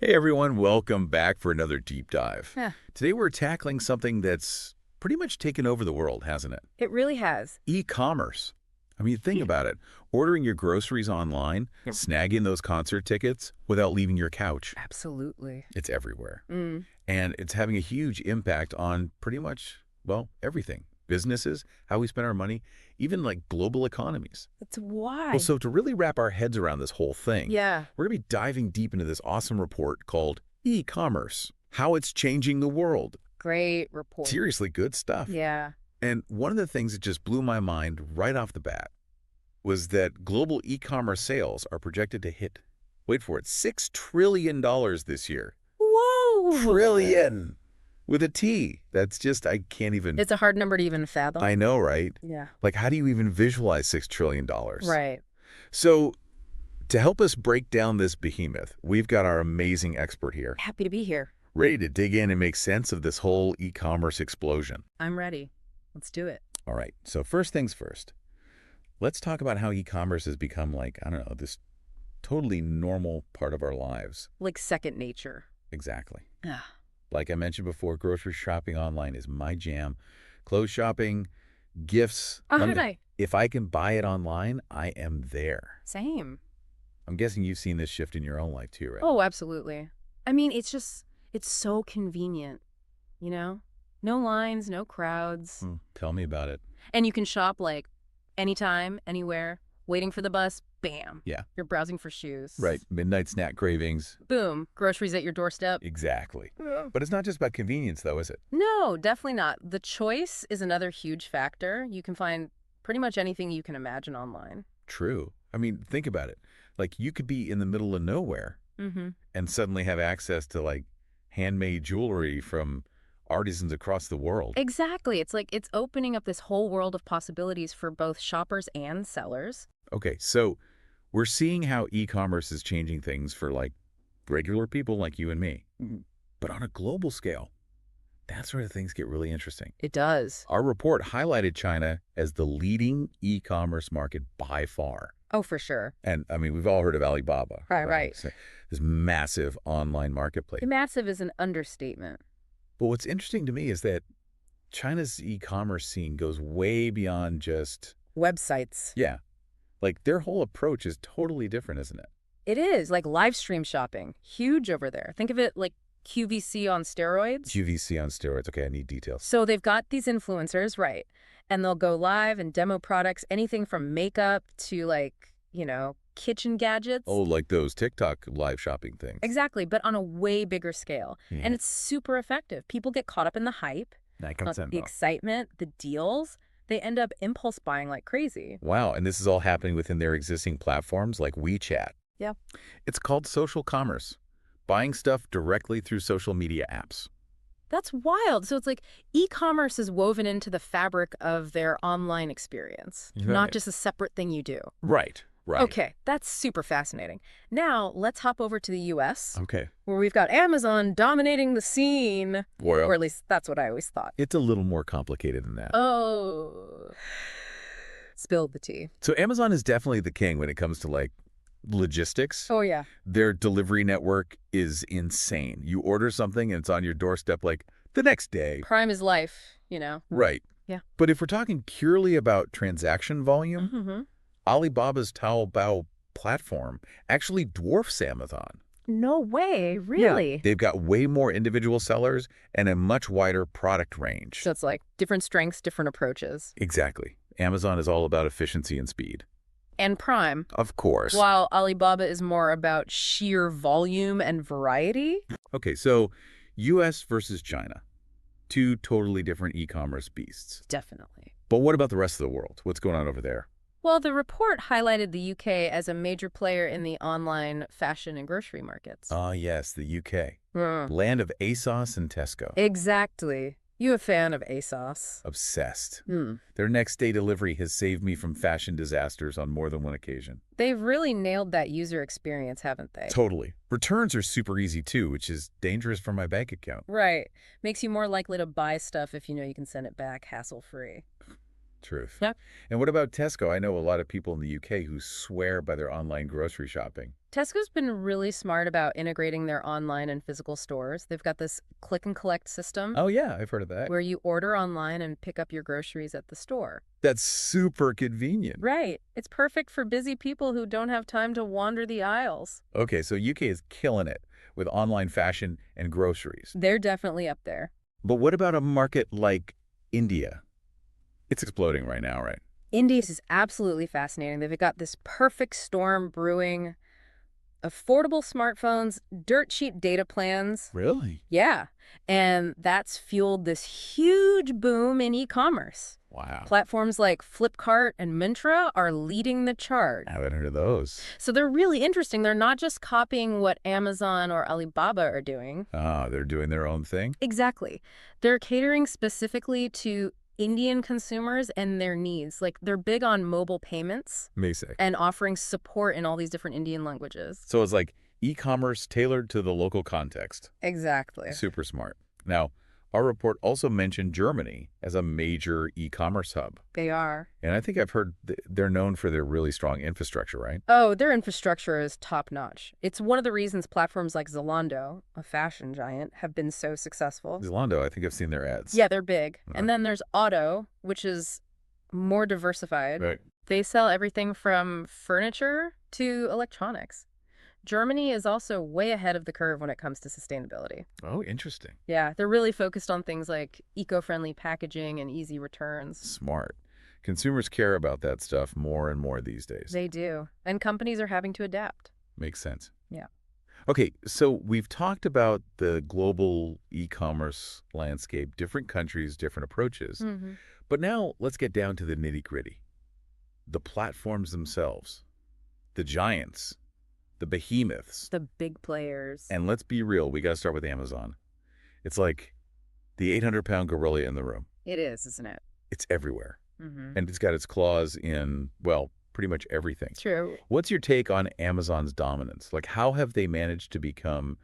Hey everyone, welcome back for another deep dive. Yeah, Today we're tackling something that's pretty much taken over the world, hasn't it? it really has. E-commerce. I mean, think Yeah. about it. Ordering your groceries online, Yep. snagging those concert tickets without leaving your couch. Absolutely. It's everywhere. Mm. And it's having a huge impact on pretty much, well, everything. Businesses, how we spend our money, even like global economies. That's Well, why. so to really wrap our heads around this whole thing, Yeah. we're going to be diving deep into this awesome report called E-commerce, how it's changing the world. Great report. Seriously good stuff. Yeah. And one of the things that just blew my mind right off the bat was that global e-commerce sales are projected to hit, wait for it, $6 trillion this year. Whoa. Trillion! With a T. That's just, I can't even... It's a hard number to even fathom. I know, right? Yeah. Like, how do you even visualize $6 trillion? Right. So, to help us break down this behemoth, we've got our amazing expert here, Happy to be here. ready to dig in and make sense of this whole e-commerce explosion. I'm ready. Let's do it. All right, so first things first. Let's talk about how e-commerce has become like, I don't know, this totally normal part of our lives. Like second nature. Exactly. Ah. Like I mentioned before, grocery shopping online is my jam. Clothes shopping, gifts. If I can buy it online, I am there. Same. I'm guessing you've seen this shift in your own life too, right? Oh, absolutely. I mean, it's so convenient, you know? No lines, no crowds. Tell me about it. And you can shop like anytime, anywhere, waiting for the bus, bam. Yeah. You're browsing for shoes. Right. Midnight snack cravings. Boom. Groceries at your doorstep. Exactly. But it's not just about convenience, though, is it? No, definitely not. The choice is another huge factor. You can find pretty much anything you can imagine online. True. I mean, think about it. Like, you could be in the middle of nowhere and suddenly have access to, like, handmade jewelry from artisans across the world. Exactly. It's like it's opening up this whole world of possibilities for both shoppers and sellers. Okay, so we're seeing how e-commerce is changing things for, like, regular people like you and me. But on a global scale, that's where things get really interesting. It does. Our report highlighted China as the leading e-commerce market by far. Oh, for sure. And, I mean, we've all heard of Alibaba. Right. So, this massive online marketplace. Massive is an understatement. But what's interesting to me is that China's e-commerce scene goes way beyond just... Websites. Yeah. Like, their whole approach is totally different, isn't it? It is, like live stream shopping. Huge over there. Think of it like QVC on steroids. QVC on steroids. Okay, I need details. So they've got these influencers, right? And they'll go live and demo products, anything from makeup to like, kitchen gadgets. Oh, like those TikTok live shopping things. Exactly, but on a way bigger scale. Yeah. And it's super effective. People get caught up in the hype, the excitement, the deals. They end up impulse buying like crazy. Wow, and this is all happening within their existing platforms like WeChat. Yeah. It's called social commerce, buying stuff directly through social media apps. That's wild. So it's like e-commerce is woven into the fabric of their online experience, not just a separate thing you do. Right. Okay, that's super fascinating. Now, let's hop over to the U.S., Okay. where we've got Amazon dominating the scene. Well, Or at least that's what I always thought. it's a little more complicated than that. Oh. Spilled the tea. So Amazon is definitely the king when it comes to, like, logistics. Oh, yeah. Their delivery network is insane. You order something and it's on your doorstep, like, the next day. Prime is life, Right. Yeah. But if we're talking purely about transaction volume, Alibaba's Taobao platform actually dwarfs Amazon. No way, really? Yeah. They've got way more individual sellers and a much wider product range. So it's like different strengths, different approaches. Exactly. Amazon is all about efficiency and speed. And Prime, Of course. while Alibaba is more about sheer volume and variety. Okay, so U.S. versus China. Two totally different e-commerce beasts. Definitely. But what about the rest of the world? What's going on over there? Well, the report highlighted the UK as a major player in the online fashion and grocery markets. Ah, yes, the U.K. Land of ASOS and Tesco. Exactly. You a fan of ASOS? Obsessed. Their next day delivery has saved me from fashion disasters on more than one occasion. They've really nailed that user experience, haven't they? Totally. Returns are super easy too, which is dangerous for my bank account. Right. Makes you more likely to buy stuff if you know you can send it back hassle-free. Truth. Yeah. And what about Tesco? I know a lot of people in the UK who swear by their online grocery shopping. Tesco's been really smart about integrating their online and physical stores. They've got this click and collect system Oh, yeah, I've heard of that. where you order online and pick up your groceries at the store. That's super convenient. Right. It's perfect for busy people who don't have time to wander the aisles. Okay, so UK is killing it with online fashion and groceries. They're definitely up there. But what about a market like India? It's exploding right now, right? India is absolutely fascinating. They've got this perfect storm brewing, affordable smartphones, dirt cheap data plans. Really? Yeah. And that's fueled this huge boom in e-commerce. Wow. Platforms like Flipkart and Myntra are leading the charge. I haven't heard of those. So they're really interesting. They're not just copying what Amazon or Alibaba are doing. Ah, they're doing their own thing? Exactly. They're catering specifically to Indian consumers and their needs. Like, they're big on mobile payments Basic. and offering support in all these different Indian languages. So it's like e-commerce tailored to the local context. Exactly. Super smart. Now, our report also mentioned Germany as a major e-commerce hub. They are. And I think I've heard they're known for their really strong infrastructure, right? Oh, their infrastructure is top-notch. It's one of the reasons platforms like Zalando, a fashion giant, have been so successful. Zalando, I think I've seen their ads. Yeah, they're big. Uh-huh. And then there's Otto, which is more diversified. Right. They sell everything from furniture to electronics. Germany is also way ahead of the curve when it comes to sustainability. Oh, interesting. Yeah, they're really focused on things like eco-friendly packaging and easy returns. Smart. Consumers care about that stuff more and more these days. They do. And companies are having to adapt. Makes sense. Yeah. Okay, so we've talked about the global e-commerce landscape, different countries, different approaches. Mm-hmm. But now let's get down to the nitty-gritty. The platforms themselves, the giants, the behemoths. The big players. And let's be real, we got to start with Amazon. It's like the 800-pound gorilla in the room. It is, isn't it? It's everywhere. Mm-hmm. And it's got its claws in, well, pretty much everything. True. What's your take on Amazon's dominance? Like, how have they managed to become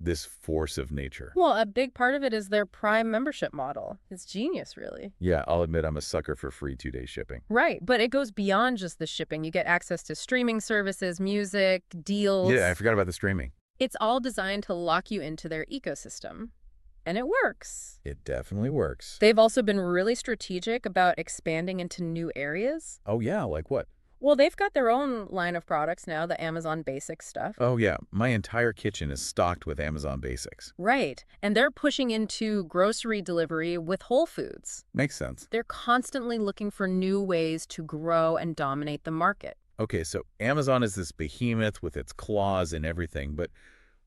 this force of nature? Well, a big part of it is their Prime membership model. It's genius, really. Yeah, I'll admit I'm a sucker for free 2-day shipping. Right, but it goes beyond just the shipping. You get access to streaming services, music, deals. Yeah, I forgot about the streaming. It's all designed to lock you into their ecosystem. And it works. It definitely works. They've also been really strategic about expanding into new areas. Oh, yeah, like what? Well, they've got their own line of products now, the Amazon Basics stuff. Oh, yeah, my entire kitchen is stocked with Amazon Basics. Right, and they're pushing into grocery delivery with Whole Foods. Makes sense. They're constantly looking for new ways to grow and dominate the market. Okay, so Amazon is this behemoth with its claws and everything, but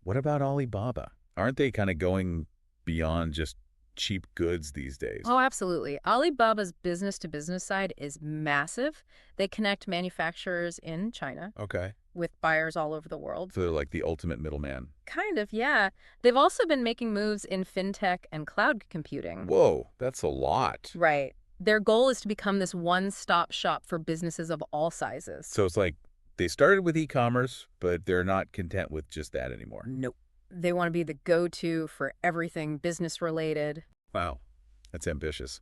what about Alibaba? Aren't they kind of going beyond just cheap goods these days? Oh, absolutely. Alibaba's business-to-business side is massive. They connect manufacturers in China Okay. with buyers all over the world. So they're like the ultimate middleman. Kind of, yeah. They've also been making moves in fintech and cloud computing. Whoa, that's a lot. Right. Their goal is to become this one-stop shop for businesses of all sizes. So it's like they started with e-commerce, but they're not content with just that anymore. Nope. They want to be the go-to for everything business-related. Wow, that's ambitious.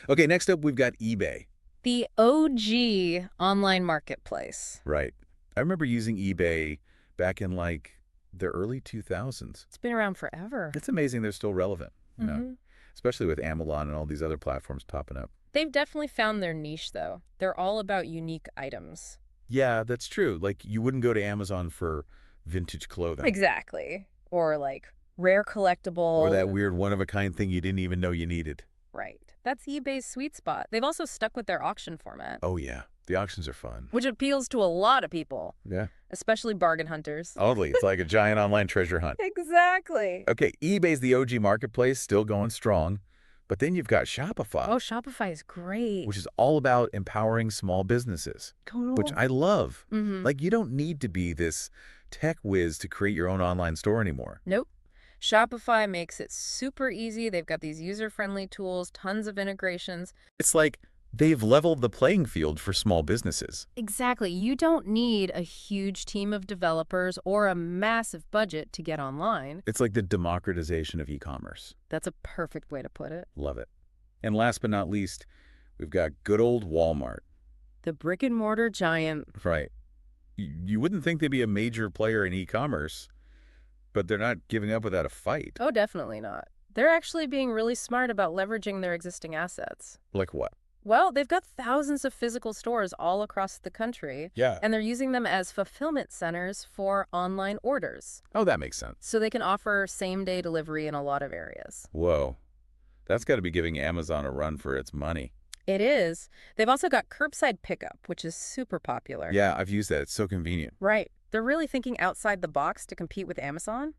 Okay, next up we've got eBay. The OG online marketplace. Right. I remember using eBay back in like the early 2000s. It's been around forever. It's amazing they're still relevant, you know, Mhm. especially with Amazon and all these other platforms popping up. They've definitely found their niche, though. They're all about unique items. Yeah, that's true. Like you wouldn't go to Amazon for vintage clothing. Exactly. Or, like, rare collectible. Or that weird one-of-a-kind thing you didn't even know you needed. Right. That's eBay's sweet spot. They've also stuck with their auction format, Oh, yeah. The auctions are fun. which appeals to a lot of people, Yeah. especially bargain hunters. Oddly, it's like a giant online treasure hunt. Exactly. Okay, eBay's the OG marketplace, still going strong. But then you've got Shopify, Oh, Shopify is great. which is all about empowering small businesses, which I love. Mm-hmm. Like, you don't need to be this tech whiz to create your own online store anymore. Nope. Shopify makes it super easy. They've got these user-friendly tools, tons of integrations. It's like they've leveled the playing field for small businesses. Exactly. You don't need a huge team of developers or a massive budget to get online. It's like the democratization of e-commerce. That's a perfect way to put it. Love it. And last but not least, We've got good old Walmart. The brick-and-mortar giant. Right. You wouldn't think they'd be a major player in e-commerce, but they're not giving up without a fight. Oh, definitely not. They're actually being really smart about leveraging their existing assets. Like what? Well, they've got thousands of physical stores all across the country, Yeah. and they're using them as fulfillment centers for online orders. Oh, that makes sense. So they can offer same-day delivery in a lot of areas. Whoa. That's got to be giving Amazon a run for its money. It is. They've also got curbside pickup, which is super popular. Yeah, I've used that. It's so convenient. Right. They're really thinking outside the box to compete with Amazon.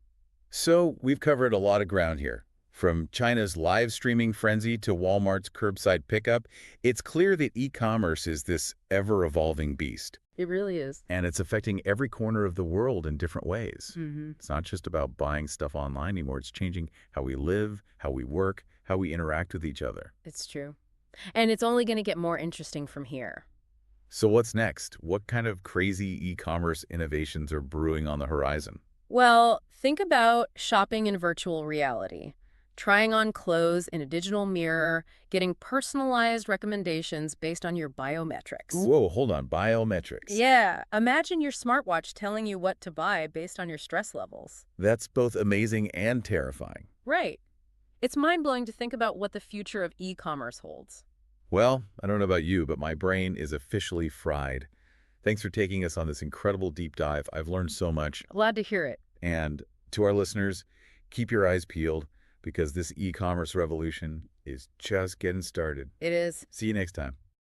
So we've covered a lot of ground here. From China's live streaming frenzy to Walmart's curbside pickup, it's clear that e-commerce is this ever-evolving beast. It really is. And it's affecting every corner of the world in different ways. Mm-hmm. It's not just about buying stuff online anymore. It's changing how we live, how we work, how we interact with each other. It's true. And it's only going to get more interesting from here. So what's next? What kind of crazy e-commerce innovations are brewing on the horizon? Well, think about shopping in virtual reality, trying on clothes in a digital mirror, getting personalized recommendations based on your biometrics. Whoa, hold on. Biometrics. Yeah, imagine your smartwatch telling you what to buy based on your stress levels. That's both amazing and terrifying. Right. It's mind-blowing to think about what the future of e-commerce holds. Well, I don't know about you, but my brain is officially fried. Thanks for taking us on this incredible deep dive. I've learned so much. Glad to hear it. And to our listeners, keep your eyes peeled because this e-commerce revolution is just getting started. It is. See you next time.